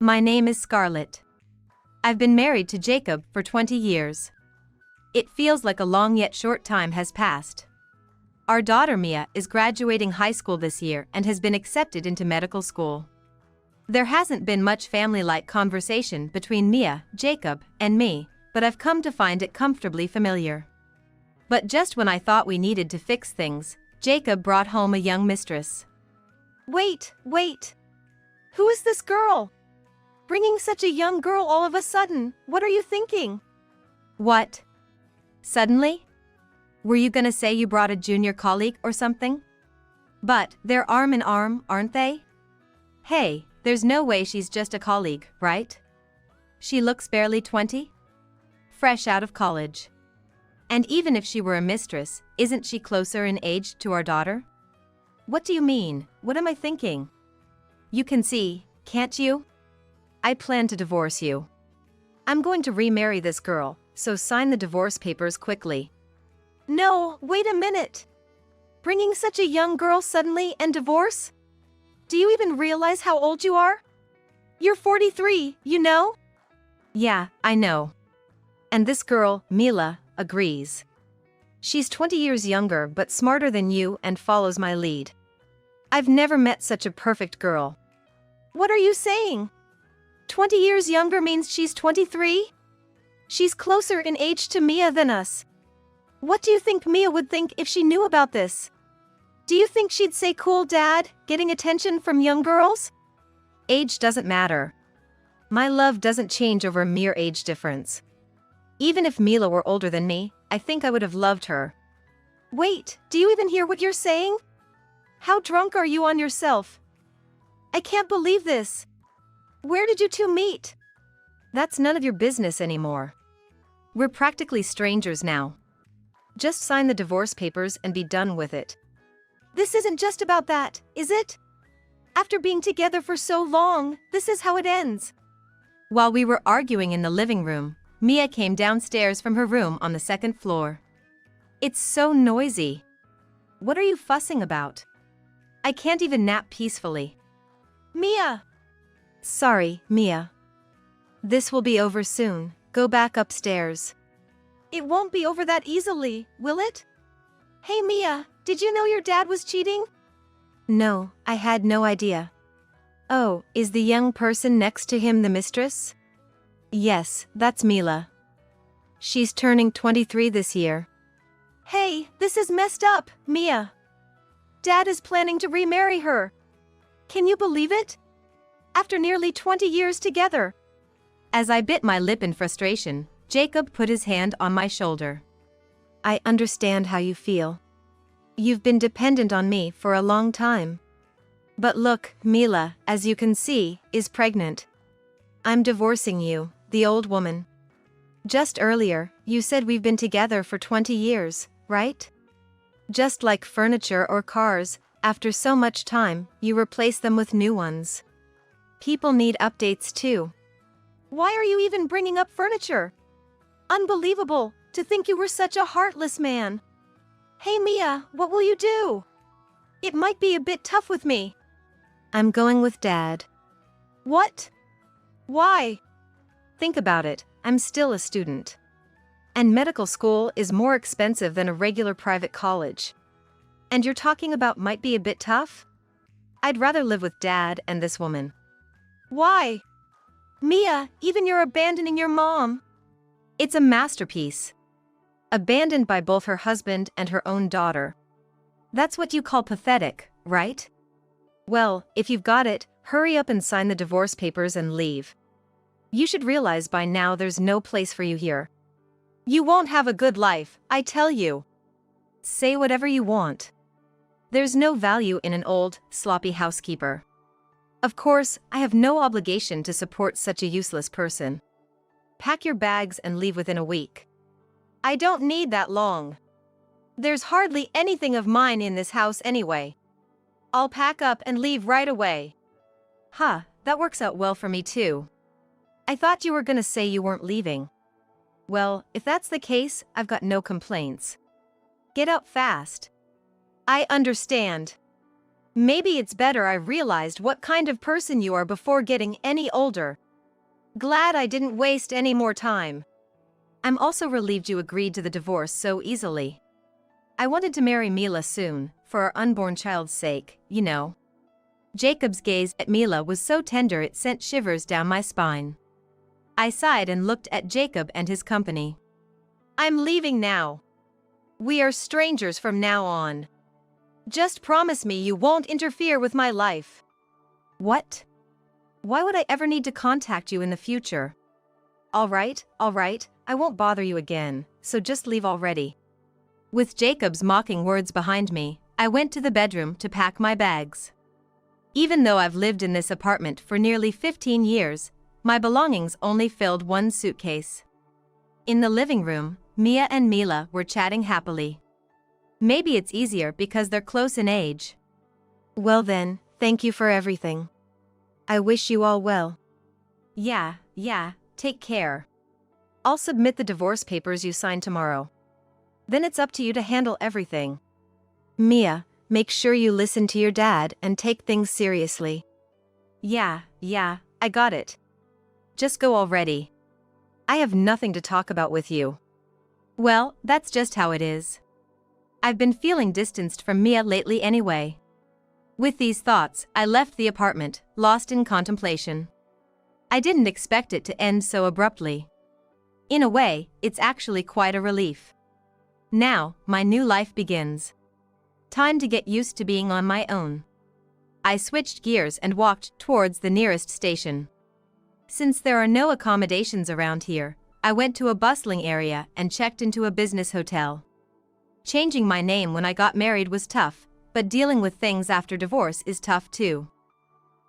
My name is Scarlett. I've been married to Jacob for 20 years. It feels like a long yet short time has passed. Our daughter Mia is graduating high school this year and has been accepted into medical school. There hasn't been much family-like conversation between Mia, Jacob, and me, but I've come to find it comfortably familiar. But just when I thought we needed to fix things, Jacob brought home a young mistress. Wait. Who is this girl? Bringing such a young girl all of a sudden, what are you thinking? What? Suddenly? Were you gonna say you brought a junior colleague or something? But they're arm in arm, aren't they? Hey, there's no way she's just a colleague, right? She looks barely 20? Fresh out of college. And even if she were a mistress, isn't she closer in age to our daughter? What do you mean? What am I thinking? You can see, can't you? I plan to divorce you. I'm going to remarry this girl, so sign the divorce papers quickly. No, wait a minute. Bringing such a young girl suddenly and divorce? Do you even realize how old you are? You're 43, you know? Yeah, I know. And this girl, Mila, agrees. She's 20 years younger but smarter than you and follows my lead. I've never met such a perfect girl. What are you saying? 20 years younger means she's 23? She's closer in age to Mia than us. What do you think Mia would think if she knew about this? Do you think she'd say cool dad, getting attention from young girls? Age doesn't matter. My love doesn't change over a mere age difference. Even if Mila were older than me, I think I would have loved her. Wait, do you even hear what you're saying? How drunk are you on yourself? I can't believe this. Where did you two meet? That's none of your business anymore. We're practically strangers now. Just sign the divorce papers and be done with it. This isn't just about that, is it? After being together for so long, this is how it ends. While we were arguing in the living room, Mia came downstairs from her room on the second floor. It's so noisy. What are you fussing about? I can't even nap peacefully. Mia! Sorry, Mia. This will be over soon. Go back upstairs. It won't be over that easily, will it? Hey Mia, did you know your dad was cheating? No, I had no idea. Oh, is the young person next to him the mistress? Yes, that's Mila. She's turning 23 this year. Hey, this is messed up, Mia. Dad is planning to remarry her. Can you believe it? After nearly 20 years together. As I bit my lip in frustration, Jacob put his hand on my shoulder. I understand how you feel. You've been dependent on me for a long time. But look, Mila, as you can see, is pregnant. I'm divorcing you, the old woman. Just earlier, you said we've been together for 20 years, right? Just like furniture or cars, after so much time, you replace them with new ones. People need updates too. Why are you even bringing up furniture? Unbelievable, to think you were such a heartless man. Hey Mia, what will you do? It might be a bit tough with me. I'm going with Dad. What? Why? Think about it, I'm still a student. And medical school is more expensive than a regular private college. And you're talking about might be a bit tough? I'd rather live with Dad and this woman. Why? Mia, even you're abandoning your mom. It's a masterpiece. Abandoned by both her husband and her own daughter. That's what you call pathetic, right? Well, if you've got it, hurry up and sign the divorce papers and leave. You should realize by now there's no place for you here. You won't have a good life, I tell you. Say whatever you want. There's no value in an old, sloppy housekeeper. Of course, I have no obligation to support such a useless person. Pack your bags and leave within a week. I don't need that long. There's hardly anything of mine in this house anyway. I'll pack up and leave right away. Huh, that works out well for me too. I thought you were gonna say you weren't leaving. Well, if that's the case, I've got no complaints. Get out fast. I understand. Maybe it's better I realized what kind of person you are before getting any older. Glad I didn't waste any more time. I'm also relieved you agreed to the divorce so easily. I wanted to marry Mila soon, for our unborn child's sake, you know. Jacob's gaze at Mila was so tender it sent shivers down my spine. I sighed and looked at Jacob and his company. I'm leaving now. We are strangers from now on. Just promise me you won't interfere with my life. What? Why would I ever need to contact you in the future? All right, I won't bother you again, so just leave already. With Jacob's mocking words behind me, I went to the bedroom to pack my bags. Even though I've lived in this apartment for nearly 15 years, my belongings only filled one suitcase. In the living room, Mia and Mila were chatting happily. Maybe it's easier because they're close in age. Well then, thank you for everything. I wish you all well. Yeah, take care. I'll submit the divorce papers you sign tomorrow. Then it's up to you to handle everything. Mia, make sure you listen to your dad and take things seriously. Yeah, I got it. Just go already. I have nothing to talk about with you. Well, that's just how it is. I've been feeling distanced from Mia lately anyway. With these thoughts, I left the apartment, lost in contemplation. I didn't expect it to end so abruptly. In a way, it's actually quite a relief. Now, my new life begins. Time to get used to being on my own. I switched gears and walked towards the nearest station. Since there are no accommodations around here, I went to a bustling area and checked into a business hotel. Changing my name when I got married was tough, but dealing with things after divorce is tough too.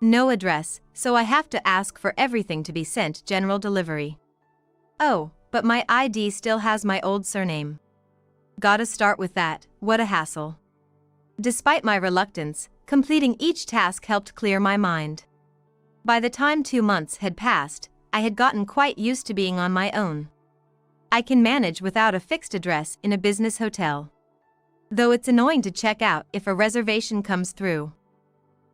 No address, so I have to ask for everything to be sent general delivery. Oh, but my ID still has my old surname. Gotta start with that, what a hassle. Despite my reluctance, completing each task helped clear my mind. By the time 2 months had passed, I had gotten quite used to being on my own. I can manage without a fixed address in a business hotel. Though it's annoying to check out if a reservation comes through.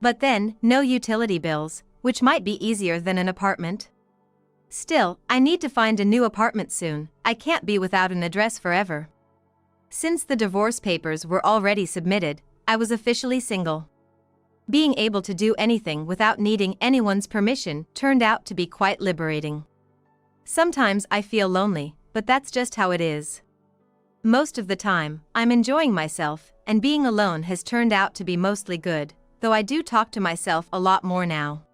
But then, no utility bills, which might be easier than an apartment. Still, I need to find a new apartment soon, I can't be without an address forever. Since the divorce papers were already submitted, I was officially single. Being able to do anything without needing anyone's permission turned out to be quite liberating. Sometimes I feel lonely, but that's just how it is. Most of the time, I'm enjoying myself, and being alone has turned out to be mostly good, though I do talk to myself a lot more now.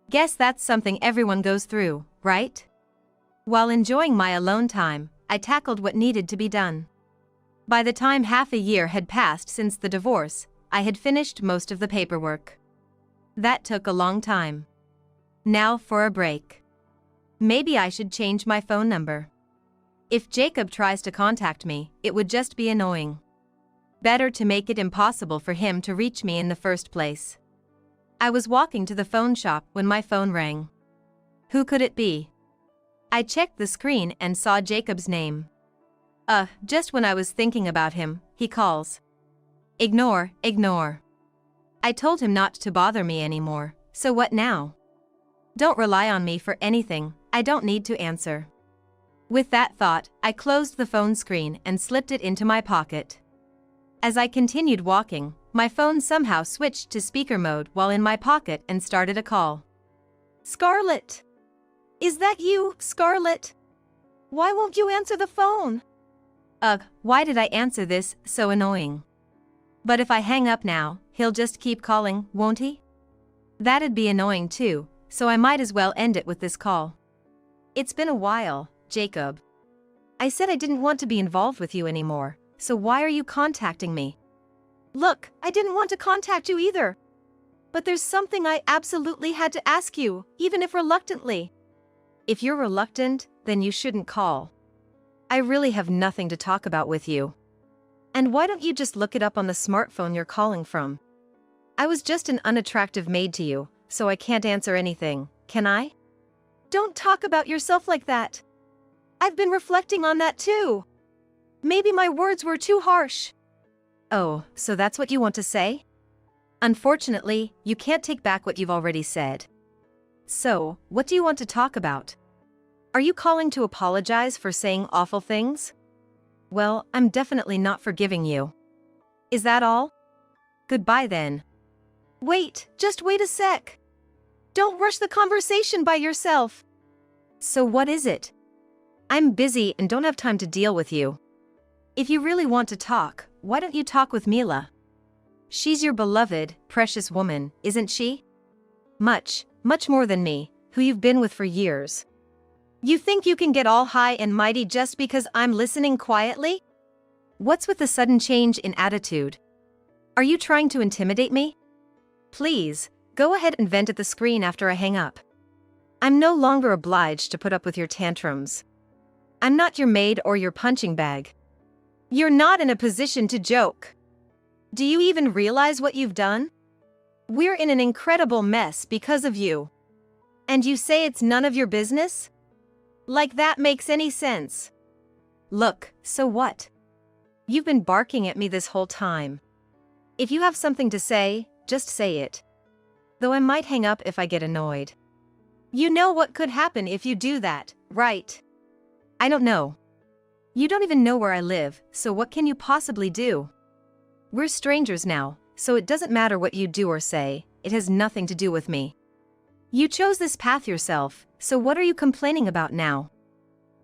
Guess that's something everyone goes through, right? While enjoying my alone time, I tackled what needed to be done. By the time half a year had passed since the divorce, I had finished most of the paperwork. That took a long time. Now for a break. Maybe I should change my phone number. If Jacob tries to contact me, it would just be annoying. Better to make it impossible for him to reach me in the first place. I was walking to the phone shop when my phone rang. Who could it be? I checked the screen and saw Jacob's name. Just when I was thinking about him, he calls. Ignore. I told him not to bother me anymore, so what now? Don't rely on me for anything, I don't need to answer. With that thought, I closed the phone screen and slipped it into my pocket. As I continued walking, my phone somehow switched to speaker mode while in my pocket and started a call. Scarlett! Is that you, Scarlett? Why won't you answer the phone? Why did I answer this, so annoying. But if I hang up now, he'll just keep calling, won't he? That'd be annoying too, so I might as well end it with this call. It's been a while, Jacob. I said I didn't want to be involved with you anymore, so why are you contacting me? Look, I didn't want to contact you either. But there's something I absolutely had to ask you, even if reluctantly. If you're reluctant, then you shouldn't call. I really have nothing to talk about with you. And why don't you just look it up on the smartphone you're calling from? I was just an unattractive maid to you, so I can't answer anything, can I? Don't talk about yourself like that. I've been reflecting on that too. Maybe my words were too harsh. Oh, so that's what you want to say? Unfortunately, you can't take back what you've already said. So, what do you want to talk about? Are you calling to apologize for saying awful things? Well, I'm definitely not forgiving you. Is that all? Goodbye then. Wait, just wait a sec. Don't rush the conversation by yourself. So what is it? I'm busy and don't have time to deal with you. If you really want to talk, why don't you talk with Mila? She's your beloved, precious woman, isn't she? Much more than me, who you've been with for years. You think you can get all high and mighty just because I'm listening quietly? What's with the sudden change in attitude? Are you trying to intimidate me? Please, go ahead and vent at the screen after I hang up. I'm no longer obliged to put up with your tantrums. I'm not your maid or your punching bag. You're not in a position to joke. Do you even realize what you've done? We're in an incredible mess because of you. And you say it's none of your business? Like that makes any sense. Look, so what? You've been barking at me this whole time. If you have something to say, just say it. Though I might hang up if I get annoyed. You know what could happen if you do that, right? I don't know. You don't even know where I live, so what can you possibly do? We're strangers now, so it doesn't matter what you do or say, it has nothing to do with me. You chose this path yourself, so what are you complaining about now?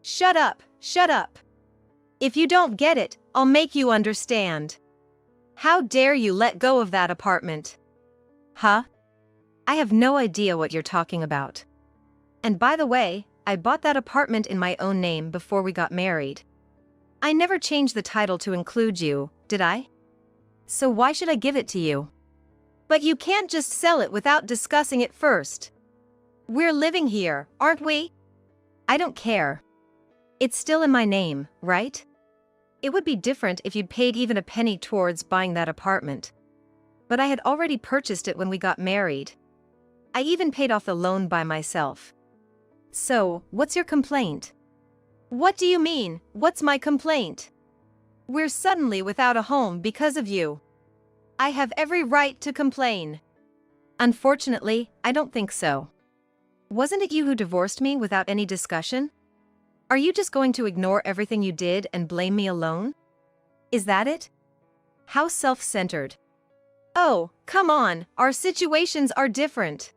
Shut up, shut up. If you don't get it, I'll make you understand. How dare you let go of that apartment? Huh? I have no idea what you're talking about. And by the way, I bought that apartment in my own name before we got married. I never changed the title to include you, did I? So why should I give it to you? But you can't just sell it without discussing it first. We're living here, aren't we? I don't care. It's still in my name, right? It would be different if you'd paid even a penny towards buying that apartment. But I had already purchased it when we got married. I even paid off the loan by myself. So, what's your complaint? What do you mean, what's my complaint? We're suddenly without a home because of you. I have every right to complain. Unfortunately, I don't think so. Wasn't it you who divorced me without any discussion? Are you just going to ignore everything you did and blame me alone? Is that it? How self-centered. Oh, come on, our situations are different.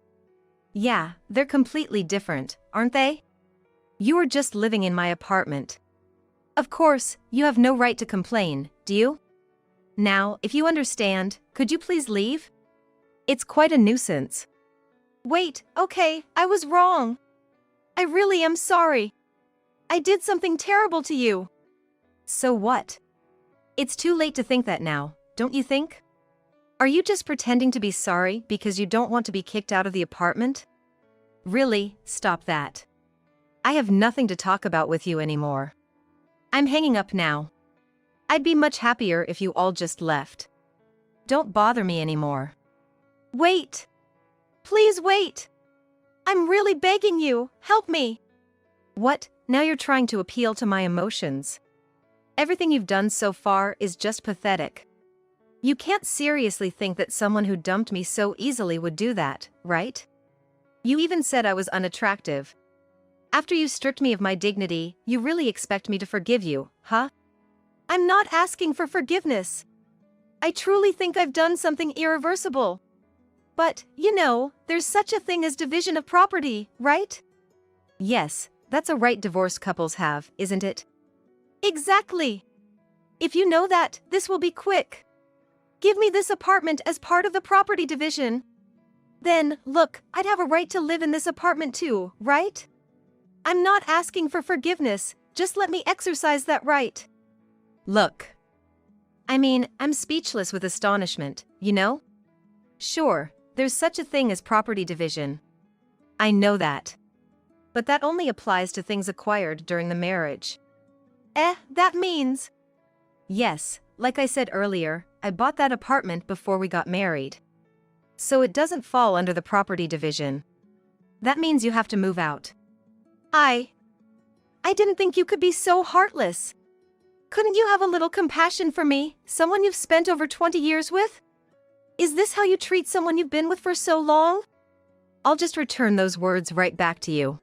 Yeah, they're completely different, aren't they? You are just living in my apartment. Of course, you have no right to complain, do you? Now, if you understand, could you please leave? It's quite a nuisance. Wait, okay, I was wrong. I really am sorry. I did something terrible to you. So what? It's too late to think that now, don't you think? Are you just pretending to be sorry because you don't want to be kicked out of the apartment? Really, stop that. I have nothing to talk about with you anymore. I'm hanging up now. I'd be much happier if you all just left. Don't bother me anymore. Wait. Please wait. I'm really begging you, help me. What, now you're trying to appeal to my emotions? Everything you've done so far is just pathetic. You can't seriously think that someone who dumped me so easily would do that, right? You even said I was unattractive. After you stripped me of my dignity, you really expect me to forgive you, huh? I'm not asking for forgiveness. I truly think I've done something irreversible. But, you know, there's such a thing as division of property, right? Yes, that's a right divorced couples have, isn't it? Exactly. If you know that, this will be quick. Give me this apartment as part of the property division. Then, look, I'd have a right to live in this apartment too, right? I'm not asking for forgiveness, just let me exercise that right. Look. I mean, I'm speechless with astonishment, you know? Sure, there's such a thing as property division. I know that. But that only applies to things acquired during the marriage. That means… Yes, like I said earlier, I bought that apartment before we got married. So it doesn't fall under the property division. That means you have to move out. I didn't think you could be so heartless. Couldn't you have a little compassion for me, someone you've spent over 20 years with? Is this how you treat someone you've been with for so long? I'll just return those words right back to you.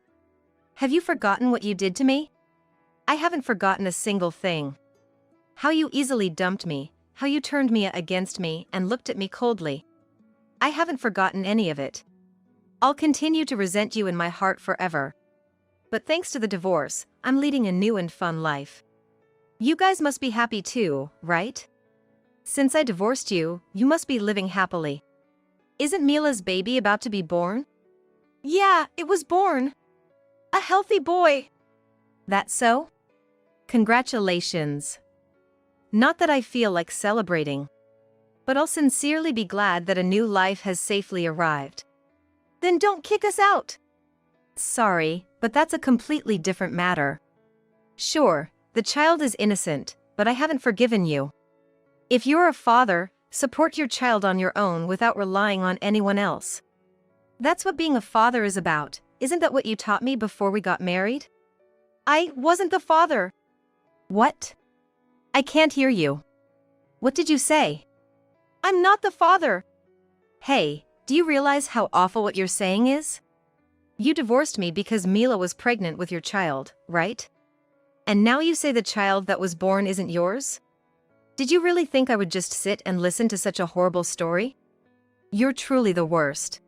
Have you forgotten what you did to me? I haven't forgotten a single thing. How you easily dumped me, how you turned Mia against me and looked at me coldly. I haven't forgotten any of it. I'll continue to resent you in my heart forever. But thanks to the divorce, I'm leading a new and fun life. You guys must be happy too, right? Since I divorced you, you must be living happily. Isn't Mila's baby about to be born? Yeah, it was born. A healthy boy. That's so? Congratulations. Not that I feel like celebrating. But I'll sincerely be glad that a new life has safely arrived. Then don't kick us out. Sorry, but that's a completely different matter. Sure, the child is innocent, but I haven't forgiven you. If you're a father, support your child on your own without relying on anyone else. That's what being a father is about. Isn't that what you taught me before we got married? I wasn't the father. What? I can't hear you. What did you say? I'm not the father. Hey, do you realize how awful what you're saying is? You divorced me because Mila was pregnant with your child, right? And now you say the child that was born isn't yours? Did you really think I would just sit and listen to such a horrible story? You're truly the worst.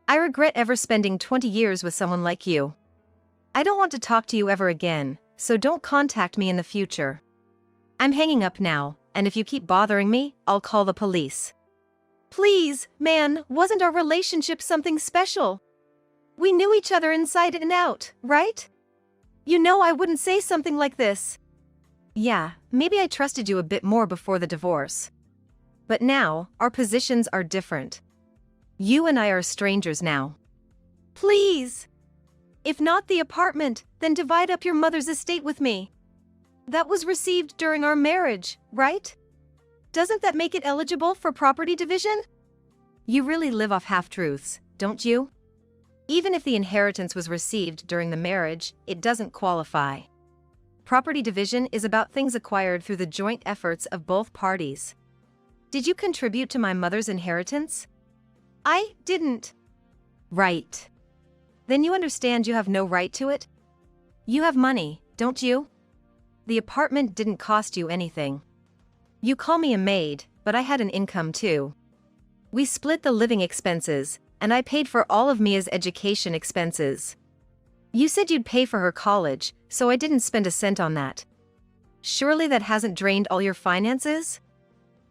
I regret ever spending 20 years with someone like you. I don't want to talk to you ever again, so don't contact me in the future. I'm hanging up now, and if you keep bothering me, I'll call the police. Please, man, wasn't our relationship something special? We knew each other inside and out, right? You know I wouldn't say something like this. Yeah, maybe I trusted you a bit more before the divorce. But now, our positions are different. You and I are strangers now. Please. If not the apartment, then divide up your mother's estate with me. That was received during our marriage, right? Doesn't that make it eligible for property division? You really live off half-truths, don't you? Even if the inheritance was received during the marriage, it doesn't qualify. Property division is about things acquired through the joint efforts of both parties. Did you contribute to my mother's inheritance? I didn't. Right. Then you understand you have no right to it? You have money, don't you? The apartment didn't cost you anything. You call me a maid, but I had an income too. We split the living expenses, and I paid for all of Mia's education expenses. You said you'd pay for her college, so I didn't spend a cent on that. Surely that hasn't drained all your finances?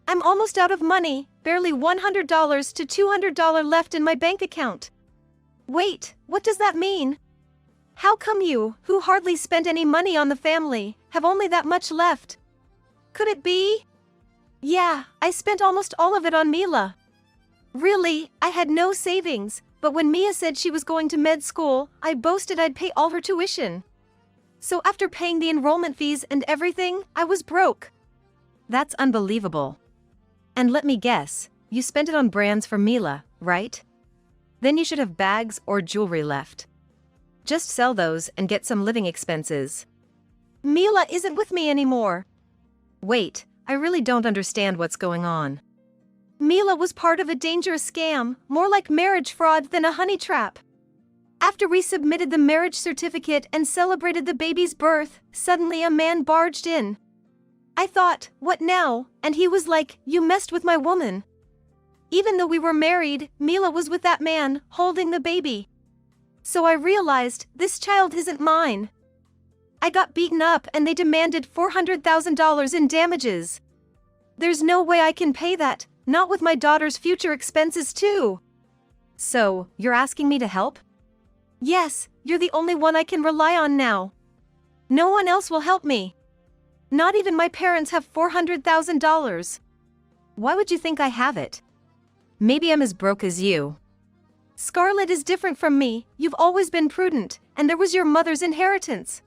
I'm almost out of money, barely $100 to $200 left in my bank account. Wait, what does that mean? How come you, who hardly spent any money on the family, have only that much left? Could it be? Yeah, I spent almost all of it on Mila. Really, I had no savings, but when Mia said she was going to med school, I boasted I'd pay all her tuition. So after paying the enrollment fees and everything, I was broke. That's unbelievable. And let me guess, you spent it on brands for Mila, right? Then you should have bags or jewelry left. Just sell those and get some living expenses. Mila isn't with me anymore. Wait, I really don't understand what's going on. Mila was part of a dangerous scam, more like marriage fraud than a honey trap. After we submitted the marriage certificate and celebrated the baby's birth, suddenly a man barged in. I thought, what now? And he was like, you messed with my woman. Even though we were married, Mila was with that man, holding the baby. So I realized, this child isn't mine. I got beaten up and they demanded $400,000 in damages. There's no way I can pay that, not with my daughter's future expenses too. So, you're asking me to help? Yes, you're the only one I can rely on now. No one else will help me. Not even my parents have $400,000. Why would you think I have it? Maybe I'm as broke as you. Scarlett is different from me. You've always been prudent, and there was your mother's inheritance.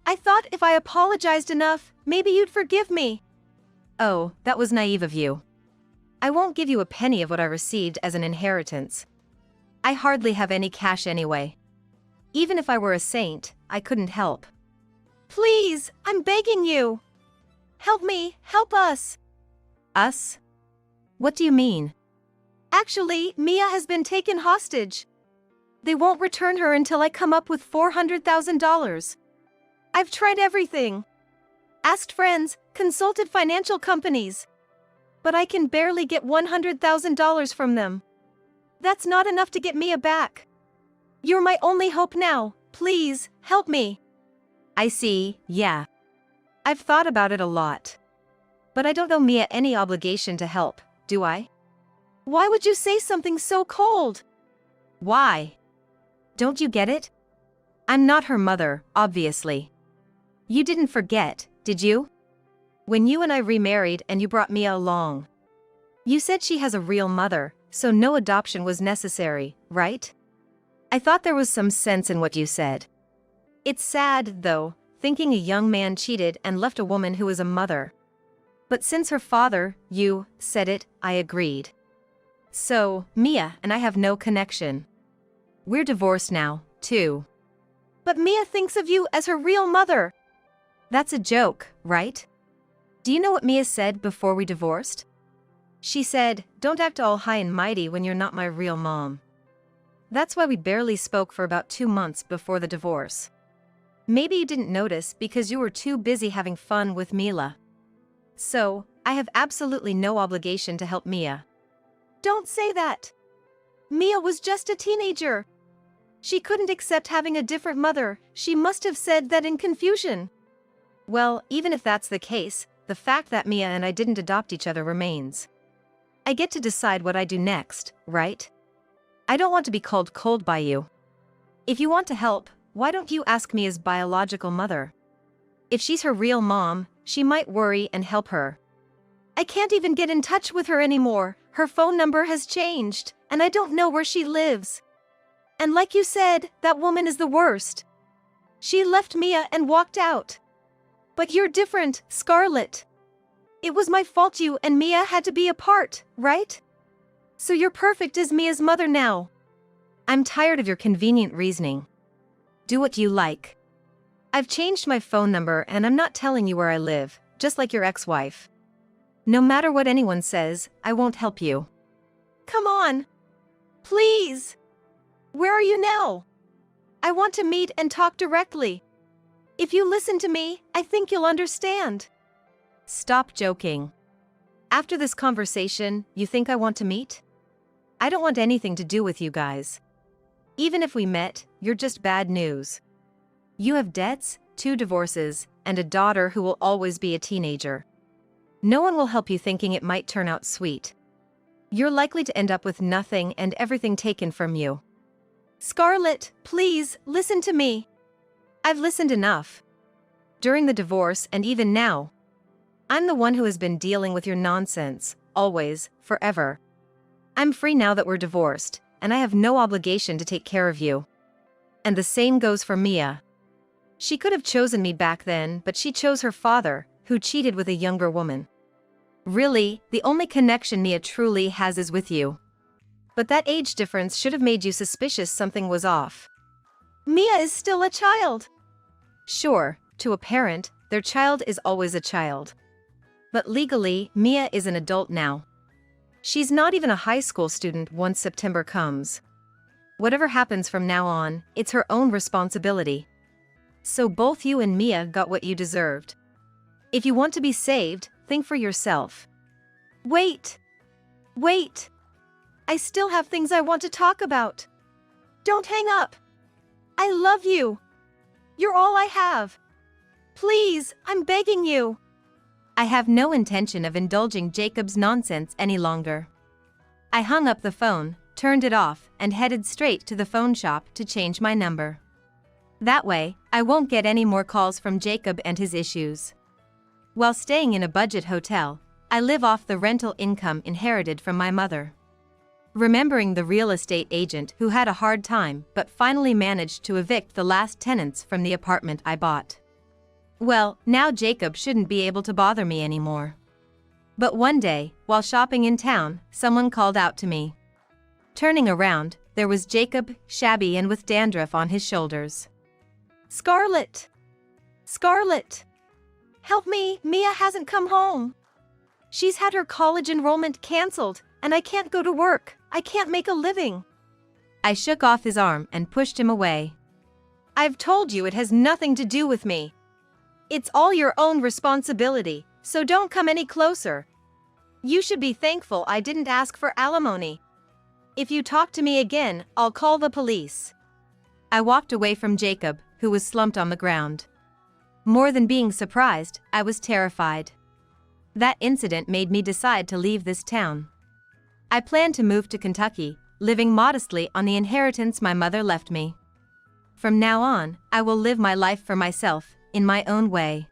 I thought if I apologized enough, maybe you'd forgive me. Oh, that was naive of you. I won't give you a penny of what I received as an inheritance. I hardly have any cash anyway. Even if I were a saint, I couldn't help. Please, I'm begging you. Help me, help us. Us? What do you mean? Actually, Mia has been taken hostage. They won't return her until I come up with $400,000. I've tried everything. Asked friends, consulted financial companies. But I can barely get $100,000 from them. That's not enough to get Mia back. You're my only hope now. Please, help me. I see, yeah. I've thought about it a lot. But I don't owe Mia any obligation to help, do I? Why would you say something so cold? Why? Don't you get it? I'm not her mother, obviously. You didn't forget, did you? When you and I remarried and you brought Mia along. You said she has a real mother, so no adoption was necessary, right? I thought there was some sense in what you said. It's sad, though, thinking a young man cheated and left a woman who was a mother. But since her father, you, said it, I agreed. So, Mia and I have no connection. We're divorced now, too. But Mia thinks of you as her real mother. That's a joke, right? Do you know what Mia said before we divorced? She said, "Don't act all high and mighty when you're not my real mom." That's why we barely spoke for about 2 months before the divorce. Maybe you didn't notice because you were too busy having fun with Mila. So, I have absolutely no obligation to help Mia. Don't say that. Mia was just a teenager. She couldn't accept having a different mother. She must have said that in confusion. Well, even if that's the case, the fact that Mia and I didn't adopt each other remains. I get to decide what I do next, right? I don't want to be called cold by you. If you want to help, why don't you ask Mia's biological mother? If she's her real mom, she might worry and help her. I can't even get in touch with her anymore. Her phone number has changed, and I don't know where she lives. And like you said, that woman is the worst. She left Mia and walked out. But you're different, Scarlett. It was my fault you and Mia had to be apart, right? So you're perfect as Mia's mother now. I'm tired of your convenient reasoning. Do what you like. I've changed my phone number and I'm not telling you where I live, just like your ex-wife. No matter what anyone says, I won't help you. Come on. Please. Where are you now? I want to meet and talk directly. If you listen to me, I think you'll understand. Stop joking. After this conversation, you think I want to meet? I don't want anything to do with you guys. Even if we met, you're just bad news. You have debts, 2 divorces, and a daughter who will always be a teenager. No one will help you thinking it might turn out sweet. You're likely to end up with nothing and everything taken from you. Scarlett, please, listen to me. I've listened enough. During the divorce and even now. I'm the one who has been dealing with your nonsense, always, forever. I'm free now that we're divorced, and I have no obligation to take care of you. And the same goes for Mia. She could have chosen me back then, but she chose her father, who cheated with a younger woman. Really, the only connection Mia truly has is with you. But that age difference should have made you suspicious something was off. Mia is still a child. Sure, to a parent, their child is always a child. But legally, Mia is an adult now. She's not even a high school student once September comes. Whatever happens from now on, it's her own responsibility. So both you and Mia got what you deserved. If you want to be saved, think for yourself. Wait. Wait. I still have things I want to talk about. Don't hang up. I love you. You're all I have. Please, I'm begging you. I have no intention of indulging Jacob's nonsense any longer. I hung up the phone, turned it off, and headed straight to the phone shop to change my number. That way, I won't get any more calls from Jacob and his issues. While staying in a budget hotel, I live off the rental income inherited from my mother. Remembering the real estate agent who had a hard time but finally managed to evict the last tenants from the apartment I bought. Well, now Jacob shouldn't be able to bother me anymore. But one day, while shopping in town, someone called out to me. Turning around, there was Jacob, shabby and with dandruff on his shoulders. Scarlett! Scarlett! Help me, Mia hasn't come home. She's had her college enrollment canceled, and I can't go to work. I can't make a living. I shook off his arm and pushed him away. I've told you it has nothing to do with me. It's all your own responsibility, so don't come any closer. You should be thankful I didn't ask for alimony. If you talk to me again, I'll call the police. I walked away from Jacob, who was slumped on the ground. More than being surprised, I was terrified. That incident made me decide to leave this town. I planned to move to Kentucky, living modestly on the inheritance my mother left me. From now on, I will live my life for myself, in my own way.